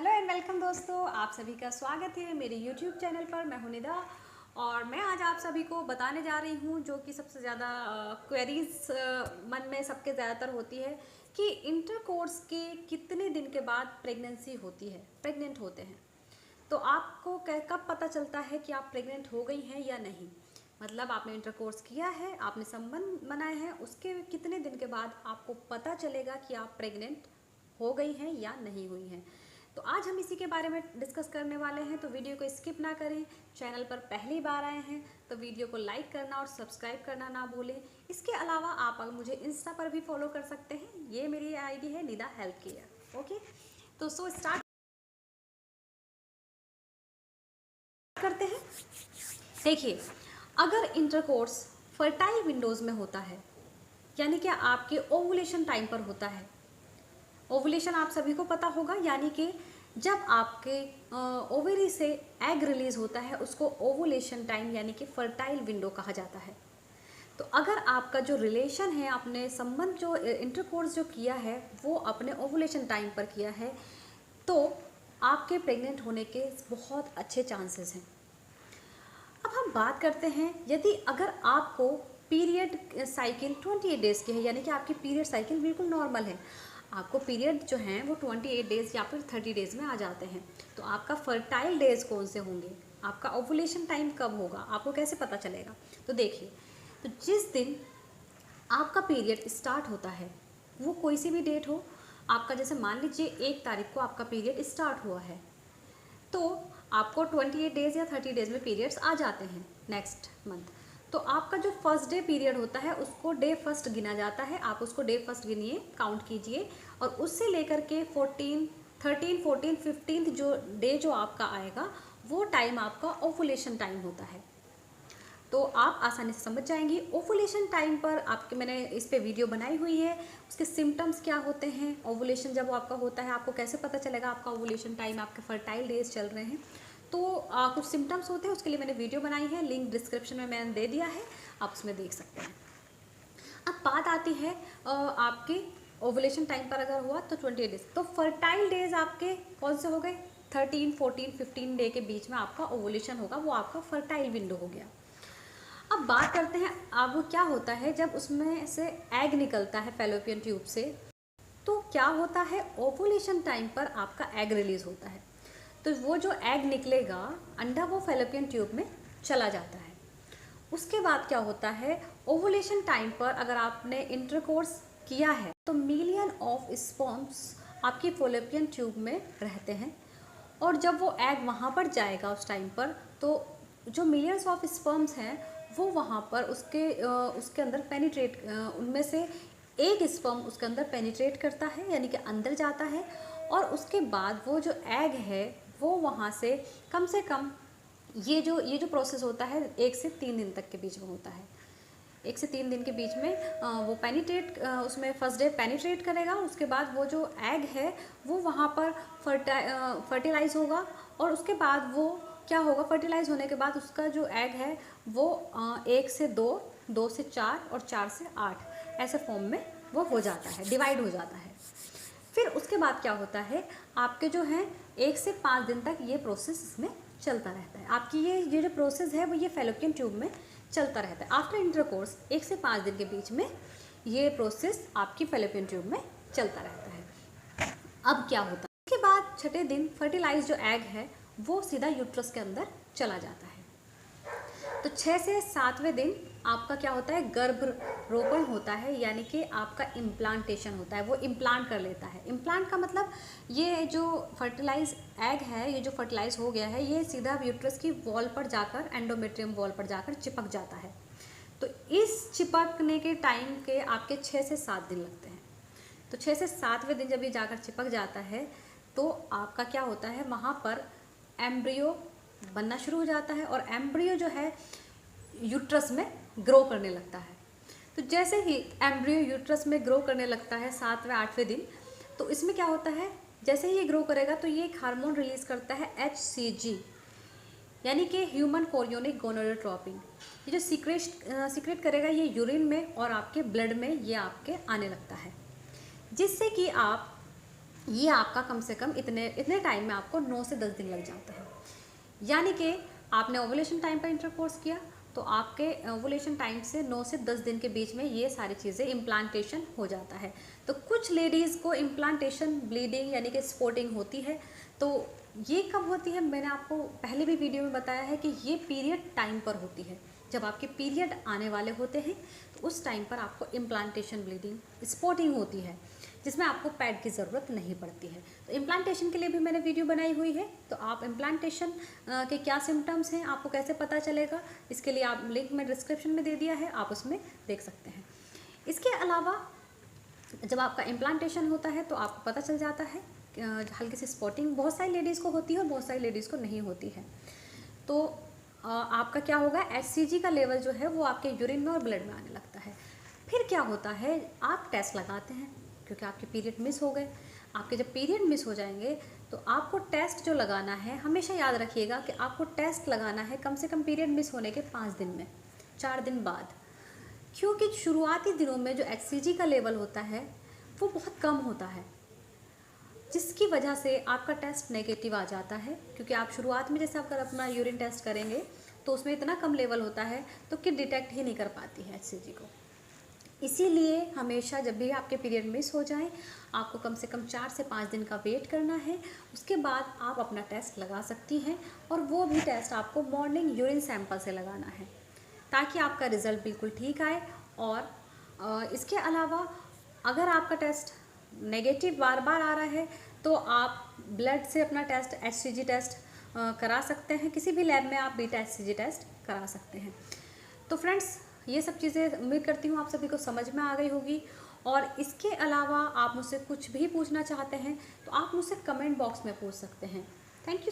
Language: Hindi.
हेलो एंड वेलकम दोस्तों, आप सभी का स्वागत है मेरे यूट्यूब चैनल पर। मैं हूं निदा और मैं आज आप सभी को बताने जा रही हूं जो कि सबसे ज़्यादा क्वेरीज मन में सबके ज़्यादातर होती है कि इंटरकोर्स के कितने दिन के बाद प्रेगनेंसी होती है, प्रेग्नेंट होते हैं। तो आपको कब पता चलता है कि आप प्रेग्नेंट हो गई हैं या नहीं। मतलब आपने इंटरकोर्स किया है, आपने संबंध बनाए हैं, उसके कितने दिन के बाद आपको पता चलेगा कि आप प्रेग्नेंट हो गई हैं या नहीं हुई हैं। तो आज हम इसी के बारे में डिस्कस करने वाले हैं, तो वीडियो को स्किप ना करें। चैनल पर पहली बार आए हैं तो वीडियो को लाइक करना और सब्सक्राइब करना ना भूलें। इसके अलावा आप मुझे इंस्टा पर भी फॉलो कर सकते हैं, ये मेरी आईडी है निदा हेल्थ केयर। ओके, तो स्टार्ट करते हैं। देखिए, अगर इंटरकोर्स फर्टाइल विंडोज़ में होता है, यानी कि आपके ओवुलेशन टाइम पर होता है। ओवुलेशन आप सभी को पता होगा, यानी कि जब आपके ओवरी से एग रिलीज होता है उसको ओवुलेशन टाइम यानी कि फर्टाइल विंडो कहा जाता है। तो अगर आपका जो रिलेशन है, आपने संबंध जो इंटरकोर्स जो किया है वो अपने ओवुलेशन टाइम पर किया है, तो आपके प्रेग्नेंट होने के बहुत अच्छे चांसेस हैं। अब हम बात करते हैं, यदि अगर आपको पीरियड साइकिल 28 डेज़ की है, यानी कि आपकी पीरियड साइकिल बिल्कुल नॉर्मल है, आपको पीरियड जो हैं वो 28 डेज़ या फिर 30 डेज़ में आ जाते हैं, तो आपका फर्टाइल डेज़ कौन से होंगे, आपका ओवुलेशन टाइम कब होगा, आपको कैसे पता चलेगा। तो देखिए, तो जिस दिन आपका पीरियड स्टार्ट होता है वो कोई सी भी डेट हो, आपका जैसे मान लीजिए 1 तारीख को आपका पीरियड स्टार्ट हुआ है, तो आपको 28 डेज़ या 30 डेज़ में पीरियड्स आ जाते हैं नेक्स्ट मंथ। तो आपका जो फर्स्ट डे पीरियड होता है उसको डे फर्स्ट गिना जाता है, आप उसको डे फर्स्ट गिनिए, काउंट कीजिए, और उससे लेकर के 14, 13, 14, 15 जो डे जो आपका आएगा वो टाइम आपका ओवुलेशन टाइम होता है। तो आप आसानी से समझ जाएंगी। ओवुलेशन टाइम पर आपके मैंने इस पे वीडियो बनाई हुई है, उसके सिम्टम्स क्या होते हैं, ओवुलेशन जब आपका होता है आपको कैसे पता चलेगा आपका ओवुलेशन टाइम, आपके फर्टाइल डेज चल रहे हैं। तो कुछ सिम्टम्स होते हैं, उसके लिए मैंने वीडियो बनाई है, लिंक डिस्क्रिप्शन में मैंने दे दिया है, आप उसमें देख सकते हैं। अब बात आती है आपके ओवुलेशन टाइम पर अगर हुआ तो 28 डेज, तो फर्टाइल डेज आपके कौन से हो गए, 13, 14, 15 डे के बीच में आपका ओवुलेशन होगा, वो आपका फर्टाइल विंडो हो गया। अब बात करते हैं, अब क्या होता है जब उसमें से एग निकलता है फैलोपियन ट्यूब से, तो क्या होता है, ओवुलेशन टाइम पर आपका एग रिलीज होता है, तो वो जो एग निकलेगा अंडा वो फैलोपियन ट्यूब में चला जाता है। उसके बाद क्या होता है, ओवुलेशन टाइम पर अगर आपने इंटरकोर्स किया है तो मिलियन ऑफ स्पर्म्स आपकी फैलोपियन ट्यूब में रहते हैं, और जब वो एग वहाँ पर जाएगा उस टाइम पर, तो जो मिलियंस ऑफ स्पर्म्स हैं वो वहाँ पर उसके अंदर पेनिट्रेट, उनमें से एक स्पर्म उसके अंदर पेनिट्रेट करता है, यानी कि अंदर जाता है, और उसके बाद वो जो एग है वो वहाँ से कम ये जो प्रोसेस होता है 1 से 3 दिन तक के बीच में होता है। 1 से 3 दिन के बीच में वो पेनिट्रेट, उसमें फर्स्ट डे पेनिट्रेट करेगा, उसके बाद वो जो एग है वो वहाँ पर फर्टिलाइज होगा, और उसके बाद वो क्या होगा, फर्टिलाइज होने के बाद उसका जो एग है वो 1 से 2, 2 से 4 और 4 से 8 ऐसे फॉर्म में वो हो जाता है, डिवाइड हो जाता है। फिर उसके बाद क्या होता है, आपके जो हैं 1 से 5 दिन तक ये प्रोसेस इसमें चलता रहता है। आपकी ये जो प्रोसेस है वो ये फैलोपियन ट्यूब में चलता रहता है। आफ्टर इंटरकोर्स 1 से 5 दिन के बीच में ये प्रोसेस आपकी फैलोपियन ट्यूब में चलता रहता है। अब क्या होता है, उसके बाद छठे दिन फर्टिलाइज जो एग है वो सीधा यूट्रस के अंदर चला जाता है। तो 6 से 7वें दिन आपका क्या होता है, गर्भरोपण होता है, यानी कि आपका इम्प्लांटेशन होता है, वो इम्प्लांट कर लेता है। इम्प्लांट का मतलब ये जो फर्टिलाइज एग है, ये जो फर्टिलाइज हो गया है, ये सीधा यूट्रस की वॉल पर जाकर, एंडोमेट्रियम वॉल पर जाकर चिपक जाता है। तो इस चिपकने के टाइम के आपके 6 से 7 दिन लगते हैं। तो 6 से 7वें दिन जब ये जाकर चिपक जाता है तो आपका क्या होता है, वहाँ पर एम्ब्रियो बनना शुरू हो जाता है, और एम्ब्रियो जो है यूट्रस में ग्रो करने लगता है। तो जैसे ही एम्ब्रियो यूट्रस में ग्रो करने लगता है 7वें 8वें दिन, तो इसमें क्या होता है, जैसे ही ये ग्रो करेगा तो ये एक हार्मोन रिलीज करता है HCG, यानी कि ह्यूमन कोरियोनिक गोनाडोट्रोपिन। ये जो सीक्रेट करेगा ये यूरिन में और आपके ब्लड में ये आपके आने लगता है, जिससे कि आप ये आपका कम से कम इतने इतने टाइम में आपको 9 से 10 दिन लग जाता है। यानी कि आपने ओवुलेशन टाइम पर इंटरकोर्स किया तो आपके ओवुलेशन टाइम से 9 से 10 दिन के बीच में ये सारी चीज़ें इम्प्लांटेशन हो जाता है। तो कुछ लेडीज़ को इम्प्लांटेशन ब्लीडिंग यानी कि स्पॉटिंग होती है। तो ये कब होती है, मैंने आपको पहले भी वीडियो में बताया है कि ये पीरियड टाइम पर होती है। जब आपके पीरियड आने वाले होते हैं तो उस टाइम पर आपको इम्प्लांटेशन ब्लीडिंग स्पॉटिंग होती है, जिसमें आपको पैड की ज़रूरत नहीं पड़ती है। तो इम्प्लांटेशन के लिए भी मैंने वीडियो बनाई हुई है। तो आप इम्प्लांटेशन के क्या सिम्टम्स हैं, आपको कैसे पता चलेगा, इसके लिए आप लिंक में डिस्क्रिप्शन में दे दिया है, आप उसमें देख सकते हैं। इसके अलावा जब आपका इम्प्लांटेशन होता है तो आपको पता चल जाता है हल्की सी स्पॉटिंग बहुत सारी लेडीज़ को होती है और बहुत सारी लेडीज़ को नहीं होती है। तो आपका क्या होगा, HCG का लेवल जो है वो आपके यूरिन में और ब्लड में आने लगता है। फिर क्या होता है, आप टेस्ट लगाते हैं क्योंकि आपके पीरियड मिस हो गए। आपके जब पीरियड मिस हो जाएंगे तो आपको टेस्ट जो लगाना है, हमेशा याद रखिएगा कि आपको टेस्ट लगाना है कम से कम पीरियड मिस होने के 5 दिन में, 4 दिन बाद। क्योंकि शुरुआती दिनों में जो HCG का लेवल होता है वो बहुत कम होता है, जिसकी वजह से आपका टेस्ट नेगेटिव आ जाता है। क्योंकि आप शुरुआत में जैसे आप अपना यूरिन टेस्ट करेंगे तो उसमें इतना कम लेवल होता है तो कि डिटेक्ट ही नहीं कर पाती है HCG को। इसीलिए हमेशा जब भी आपके पीरियड मिस हो जाए आपको कम से कम 4 से 5 दिन का वेट करना है। उसके बाद आप अपना टेस्ट लगा सकती हैं, और वो भी टेस्ट आपको मॉर्निंग यूरिन सैंपल से लगाना है ताकि आपका रिज़ल्ट बिल्कुल ठीक आए। और इसके अलावा अगर आपका टेस्ट नेगेटिव बार बार आ रहा है तो आप ब्लड से अपना टेस्ट HCG टेस्ट करा सकते हैं। किसी भी लैब में आप बीटा HCG टेस्ट करा सकते हैं। तो फ्रेंड्स, ये सब चीज़ें उम्मीद करती हूँ आप सभी को समझ में आ गई होगी। और इसके अलावा आप मुझसे कुछ भी पूछना चाहते हैं तो आप मुझसे कमेंट बॉक्स में पूछ सकते हैं। Thank you.